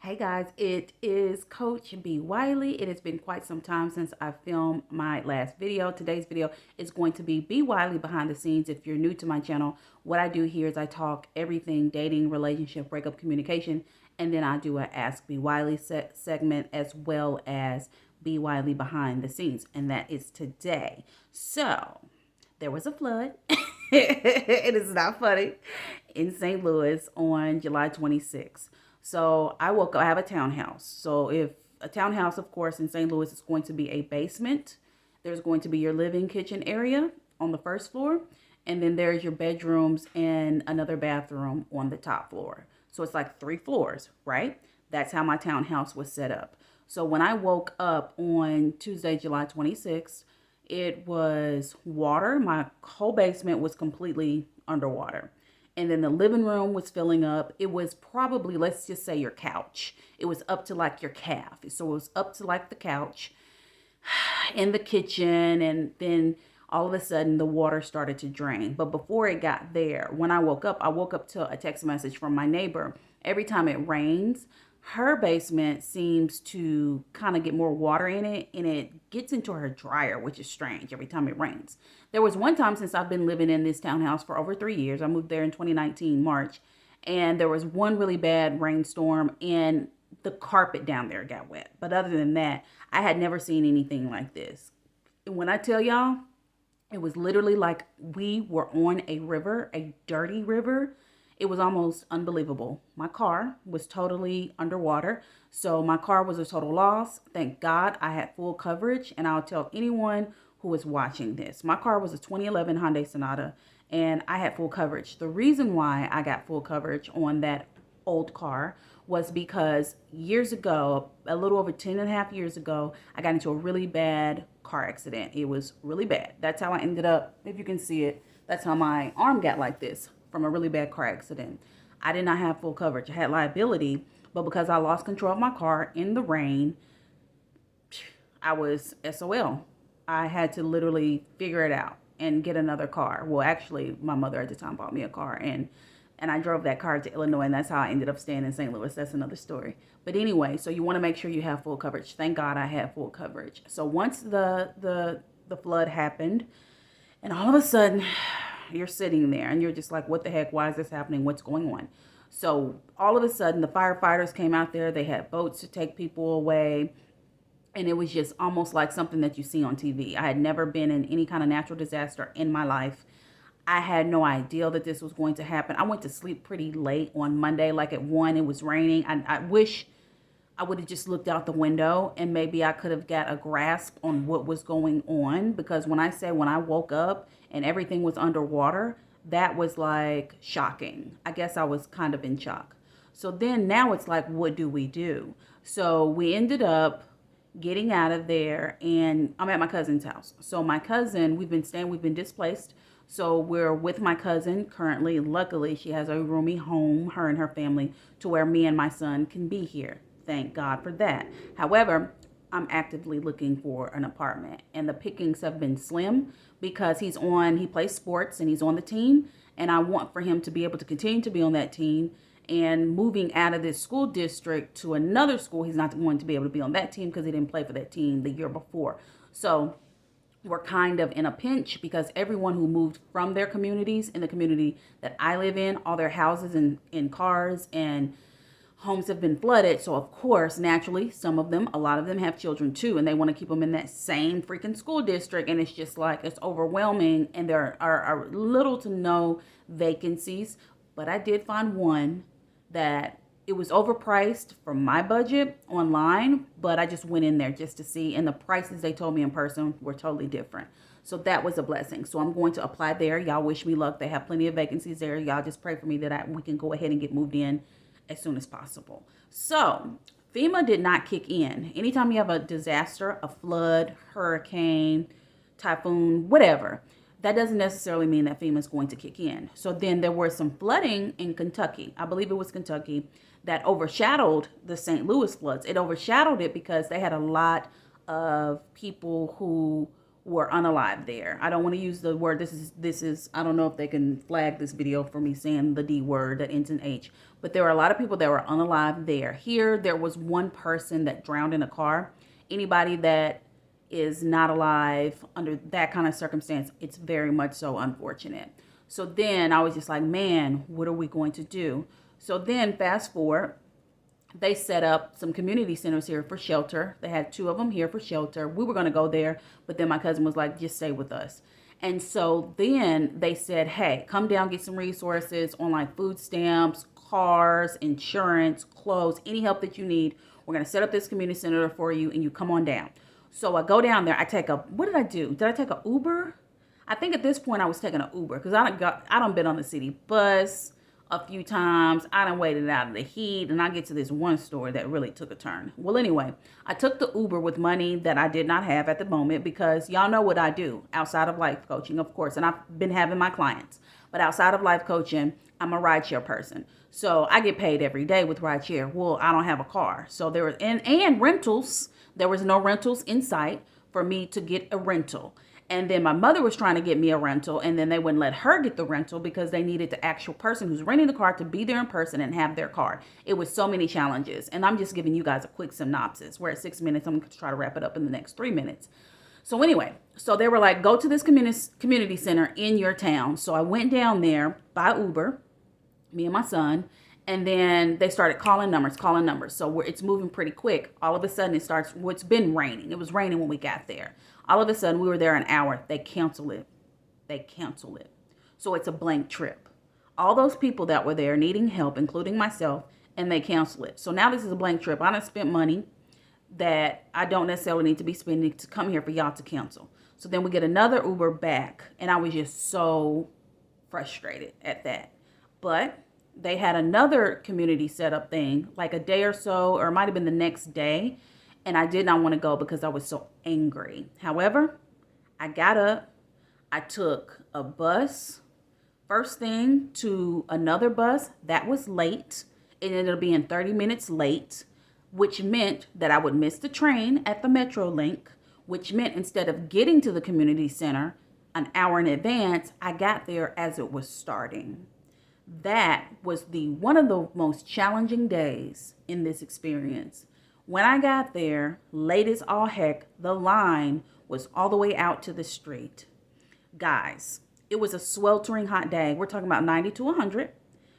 Hey guys, it is Coach B. Wiley. It has been quite some time since I filmed my last video. Today's video is going to be B. Wiley behind the scenes. If you're new to my channel, what I do here is I talk everything dating, relationship, breakup, communication, and then I do a Ask B. Wiley segment as well as B. Wiley behind the scenes, and that is today. So, there was a flood. It is not funny in St. Louis on July 26th. So I woke up, I have a townhouse. So if a townhouse, of course, in St. Louis is going to be a basement, there's going to be your living kitchen area on the first floor. And then there's your bedrooms and another bathroom on the top floor. So it's like 3 floors, right? That's how my townhouse was set up. So when I woke up on Tuesday, July 26th, it was water. My whole basement was completely underwater. And then the living room was filling up. It was probably, let's just say, your couch. It was up to like your calf. So it was up to like the couch in the kitchen. And then all of a sudden the water started to drain. But before it got there, when I woke up to a text message from my neighbor. Every time it rains, her basement seems to kind of get more water in it, and it gets into her dryer, which is strange every time it rains. There was one time, since I've been living in this townhouse for over 3 years, I moved there in 2019 March, and there was one really bad rainstorm and the carpet down there got wet. But other than that, I had never seen anything like this. And when I tell y'all, it was literally like we were on a river, a dirty river. It was almost unbelievable. My car was totally underwater. So my car was a total loss. Thank God I had full coverage. And I'll tell anyone who is watching this. My car was a 2011 Hyundai Sonata and I had full coverage. The reason why I got full coverage on that old car was because years ago, a little over 10 and a half years ago, I got into a really bad car accident. It was really bad. That's how I ended up, if you can see it, that's how my arm got like this, from a really bad car accident. I did not have full coverage. I had liability, but because I lost control of my car in the rain, I was SOL. I had to literally figure it out and get another car. Well, actually, my mother at the time bought me a car, and I drove that car to Illinois, and that's how I ended up staying in St. Louis. That's another story. But anyway, so you want to make sure you have full coverage. Thank God I had full coverage. So once the flood happened, and all of a sudden, you're sitting there and you're just like, what the heck? Why is this happening? What's going on? So all of a sudden, the firefighters came out there. They had boats to take people away. And it was just almost like something that you see on TV. I had never been in any kind of natural disaster in my life. I had no idea that this was going to happen. I went to sleep pretty late on Monday, like at 1, it was raining. I wish I would have just looked out the window and maybe I could have got a grasp on what was going on. Because when I say when I woke up and everything was underwater, that was like shocking. I guess I was kind of in shock. So then now it's like, what do we do? So we ended up getting out of there, and I'm at my cousin's house. So my cousin, we've been displaced. So we're with my cousin currently. Luckily, she has a roomy home, her and her family, to where me and my son can be here. Thank God for that. However, I'm actively looking for an apartment, and the pickings have been slim because he plays sports and he's on the team, and I want for him to be able to continue to be on that team. And moving out of this school district to another school, he's not going to be able to be on that team because he didn't play for that team the year before. So we're kind of in a pinch because everyone who moved from their communities, in the community that I live in, all their houses and cars and homes have been flooded. So of course, naturally, a lot of them have children too, and they want to keep them in that same freaking school district. And it's just like, it's overwhelming, and there are little to no vacancies. But I did find one that it was overpriced for my budget online, but I just went in there just to see, and the prices they told me in person were totally different. So that was a blessing. So I'm going to apply there. Y'all wish me luck. They have plenty of vacancies there. Y'all just pray for me that we can go ahead and get moved in as soon as possible. So FEMA did not kick in. Anytime you have a disaster, a flood, hurricane, typhoon, whatever, that doesn't necessarily mean that FEMA is going to kick in. So then there was some flooding in Kentucky. I believe it was Kentucky that overshadowed the St. Louis floods. It overshadowed it because they had a lot of people who were unalive there. I don't want to use the word, this is I don't know if they can flag this video for me saying the D word that ends in H, but there were a lot of people that were unalive there. Here there was one person that drowned in a car. Anybody that is not alive under that kind of circumstance, it's very much so unfortunate. So then I was just like, man, what are we going to do? So then fast forward, they set up some community centers here for shelter. They had 2 of them here for shelter. We were going to go there, but then my cousin was like, just stay with us. And so then they said, hey, come down, get some resources on like food stamps, cars, insurance, clothes, any help that you need. We're going to set up this community center for you and you come on down. So I go down there. I take what did I do? Did I take an Uber? I think at this point I was taking an Uber because I done been on the city bus a few times. I done waited out of the heat, and I get to this one story that really took a turn. Well, anyway, I took the Uber with money that I did not have at the moment because y'all know what I do outside of life coaching, of course, and I've been having my clients. But outside of life coaching, I'm a rideshare person. So I get paid every day with rideshare. Well, I don't have a car. So there was, and rentals. There was no rentals in sight for me to get a rental. And then my mother was trying to get me a rental, and then they wouldn't let her get the rental because they needed the actual person who's renting the car to be there in person and have their car. It was so many challenges. And I'm just giving you guys a quick synopsis. We're at 6 minutes. I'm going to try to wrap it up in the next 3 minutes. So anyway, so they were like, go to this community center in your town. So I went down there by Uber, me and my son. And then they started calling numbers. So it's moving pretty quick. All of a sudden it starts, it's been raining. It was raining when we got there. All of a sudden we were there an hour. They cancel it. So it's a blank trip. All those people that were there needing help, including myself, and they cancel it. So now this is a blank trip. I done spent money that I don't necessarily need to be spending to come here for y'all to cancel. So then we get another Uber back. And I was just so frustrated at that. But they had another community setup thing like a day or so, or it might have been the next day. And I did not want to go because I was so angry. However, I got up, I took a bus, first thing to another bus that was late. It ended up being 30 minutes late, which meant that I would miss the train at the Metro Link, which meant instead of getting to the community center an hour in advance, I got there as it was starting. That was one of the most challenging days in this experience. When I got there, late as all heck, the line was all the way out to the street. Guys, it was a sweltering hot day. We're talking about 90 to 100.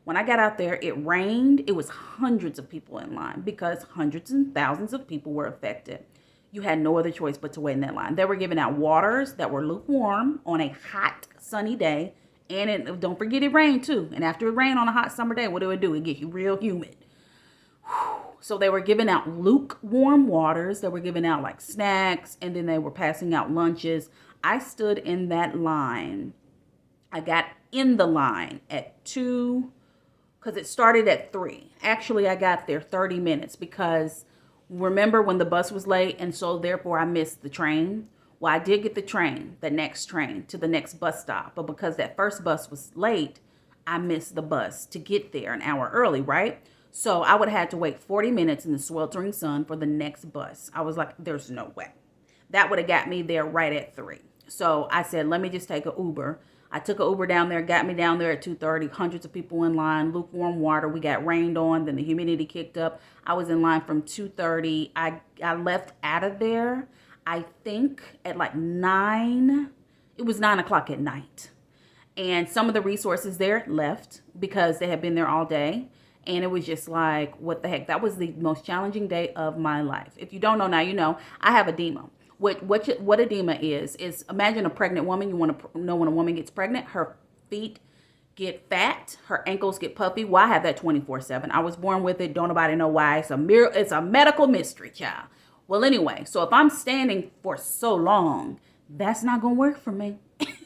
When I got out there, it rained. It was hundreds of people in line because hundreds and thousands of people were affected. You had no other choice but to wait in that line. They were giving out waters that were lukewarm on a hot, sunny day. And don't forget it rained too. And after it rained on a hot summer day, what do? It get you real humid. So they were giving out lukewarm waters. They were giving out like snacks. And then they were passing out lunches. I stood in that line. I got in the line at 2, because it started at 3. Actually, I got there 30 minutes because remember when the bus was late. And so therefore I missed the train. Well, I did get the next train to the next bus stop. But because that first bus was late, I missed the bus to get there an hour early, right? So I would have had to wait 40 minutes in the sweltering sun for the next bus. I was like, there's no way. That would have got me there right at 3. So I said, let me just take an Uber. I took an Uber down there, got me down there at 2:30, hundreds of people in line, lukewarm water. We got rained on, then the humidity kicked up. I was in line from 2:30. I left out of there, I think, at like 9. It was 9 o'clock at night. And some of the resources there left because they had been there all day. And it was just like, what the heck? That was the most challenging day of my life. If you don't know now, you know, I have edema. What edema is imagine a pregnant woman. You want to know when a woman gets pregnant, her feet get fat, her ankles get puffy. Well, I have that 24/7. I was born with it. Don't nobody know why. It's a medical mystery, child. Well, anyway, so if I'm standing for so long, that's not going to work for me.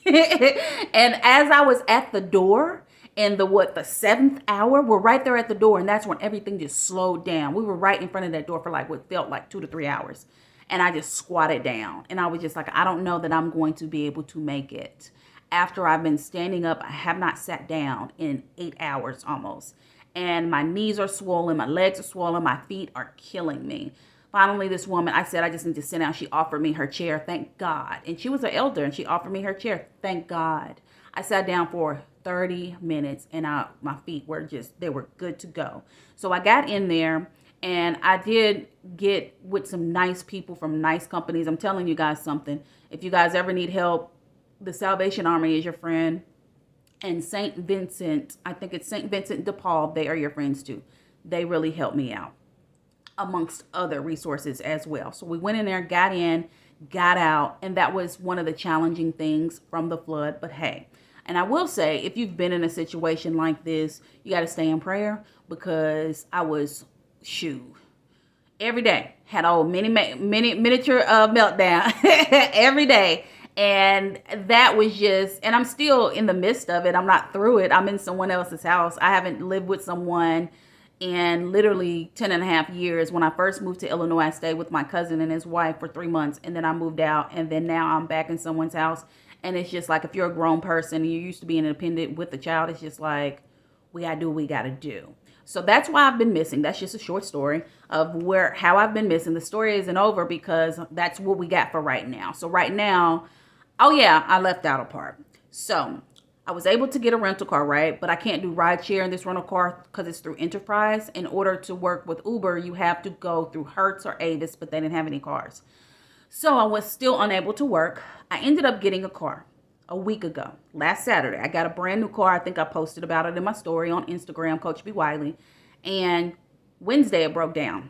And as I was at the door, in the 7th hour, we're right there at the door. And that's when everything just slowed down. We were right in front of that door for like what felt like 2 to 3 hours. And I just squatted down. And I was just like, I don't know that I'm going to be able to make it. After I've been standing up, I have not sat down in 8 hours almost. And my knees are swollen. My legs are swollen. My feet are killing me. Finally, this woman, I said, I just need to sit down. She offered me her chair. Thank God. And she was an elder and she offered me her chair. Thank God. I sat down for 30 minutes and my feet were they were good to go. So I got in there and I did get with some nice people from nice companies. I'm telling you guys something. If you guys ever need help, the Salvation Army is your friend. And St. Vincent, I think it's St. Vincent de Paul, they are your friends too. They really helped me out, amongst other resources as well. So we went in there, got in, got out, and that was one of the challenging things from the flood. But hey, and I will say, if you've been in a situation like this, you got to stay in prayer, because I was, every day had a miniature meltdown every day. And that was just, and I'm still in the midst of it. I'm not through it. I'm in someone else's house. I haven't lived with someone in literally 10 and a half years. When I first moved to Illinois, I stayed with my cousin and his wife for 3 months. And then I moved out. And then now I'm back in someone's house. And it's just like, if you're a grown person and you're used to being independent with a child, it's just like, we got to do what we got to do. So that's why I've been missing. That's just a short story of how I've been missing. The story isn't over, because that's what we got for right now. So right now, oh yeah, I left out a part. So I was able to get a rental car, right? But I can't do ride share in this rental car because it's through Enterprise. In order to work with Uber, you have to go through Hertz or Avis, but they didn't have any cars. So I was still unable to work. I ended up getting a car a week ago, last Saturday. I got a brand new car. I think I posted about it in my story on Instagram, Coach B. Wiley. And Wednesday it broke down.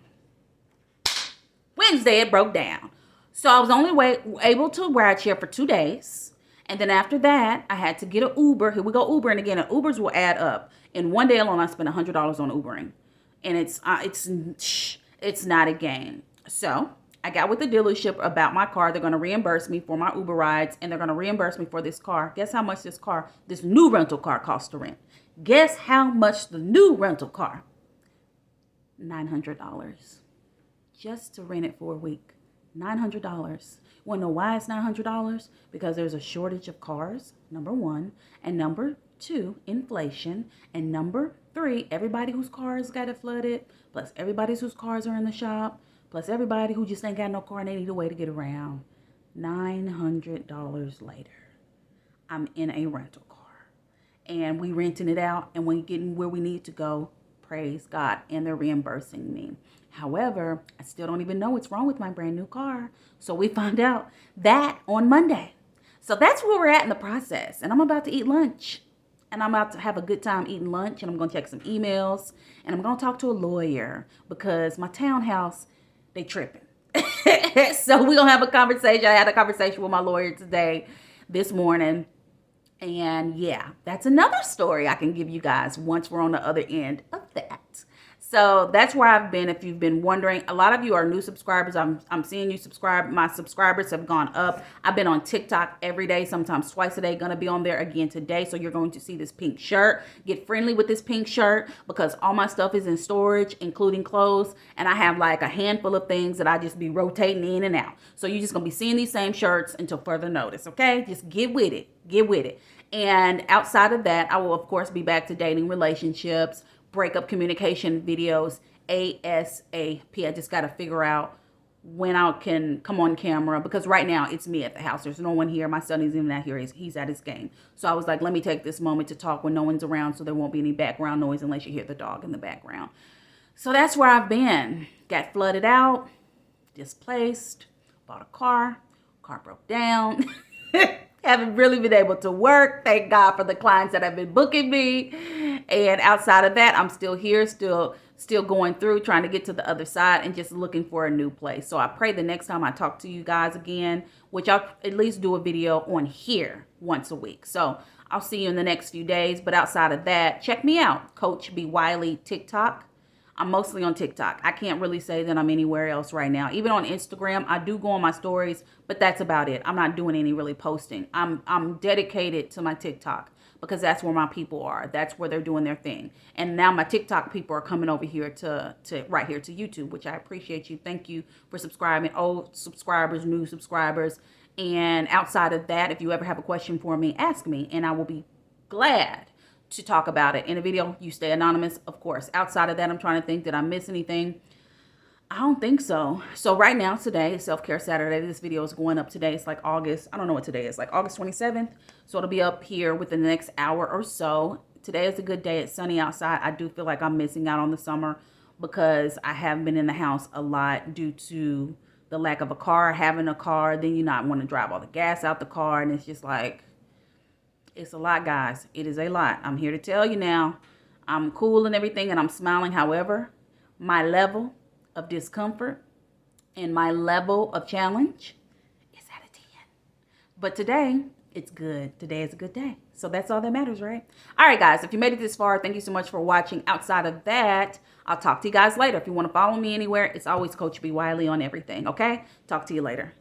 So I was only able to ride share for 2 days. And then after that, I had to get an Uber. Here we go, Uber. And again, Ubers will add up. In one day alone, I spent $100 on Ubering. And it's not a game. So I got with the dealership about my car. They're going to reimburse me for my Uber rides. And they're going to reimburse me for this car. Guess how much this new rental car costs to rent? Guess how much the new rental car? $900. Just to rent it for a week. $900. Want to know why it's $900? Because there's a shortage of cars, number one. And number two, inflation. And number three, everybody whose cars got it flooded, plus everybody whose cars are in the shop, plus everybody who just ain't got no car and they need a way to get around. $900 later, I'm in a rental car. And we renting it out and we getting where we need to go. Praise God. And they're reimbursing me. However, I still don't even know what's wrong with my brand new car. So we found out that on Monday. So that's where we're at in the process. And I'm about to eat lunch. And I'm about to have a good time eating lunch. And I'm going to check some emails. And I'm going to talk to a lawyer. Because my townhouse, they tripping. So we're going to have a conversation. I had a conversation with my lawyer this morning. And yeah, that's another story I can give you guys once we're on the other end of that. So that's where I've been. If you've been wondering, a lot of you are new subscribers. I'm seeing you subscribe. My subscribers have gone up. I've been on TikTok every day, sometimes twice a day. Going to be on there again today. So you're going to see this pink shirt. Get friendly with this pink shirt because all my stuff is in storage, including clothes. And I have like a handful of things that I just be rotating in and out. So you're just going to be seeing these same shirts until further notice. Okay, just get with it. Get with it. And outside of that, I will, of course, be back to dating, relationships, breakup communication videos, ASAP. I just got to figure out when I can come on camera because right now it's me at the house. There's no one here. My son isn't even out here. He's at his game. So I was like, let me take this moment to talk when no one's around so there won't be any background noise unless you hear the dog in the background. So that's where I've been. Got flooded out, displaced, bought a car broke down. Haven't really been able to work. Thank God for the clients that have been booking me. And outside of that, I'm still here, still going through, trying to get to the other side and just looking for a new place. So I pray the next time I talk to you guys again, which I'll at least do a video on here once a week. So I'll see you in the next few days. But outside of that, check me out, Coach B. Wiley TikTok. I'm mostly on TikTok. I can't really say that I'm anywhere else right now. Even on Instagram, I do go on my stories, but that's about it. I'm not doing any really posting. I'm dedicated to my TikTok because that's where my people are. That's where they're doing their thing. And now my TikTok people are coming over here to right here to YouTube, which I appreciate you. Thank you for subscribing. Old subscribers, new subscribers. And outside of that, if you ever have a question for me, ask me and I will be glad to talk about it in a video. You stay anonymous, of course. Outside of that, I'm trying to think, did I miss anything? I don't think so. So right now, today is Self-Care Saturday. This video is going up today. It's like August. I don't know what today is. Like August 27th. So it'll be up here within the next hour or so. Today is a good day. It's sunny outside. I do feel like I'm missing out on the summer because I have been in the house a lot due to the lack of a car. Having a car, then you not want to drive all the gas out the car. And it's just like, it's a lot, guys. It is a lot. I'm here to tell you now. I'm cool and everything and I'm smiling. However, my level of discomfort and my level of challenge is at a 10. But today, it's good. Today is a good day. So that's all that matters, right? All right, guys, if you made it this far, thank you so much for watching. Outside of that, I'll talk to you guys later. If you want to follow me anywhere, it's always Coach B. Wiley on everything, okay? Talk to you later.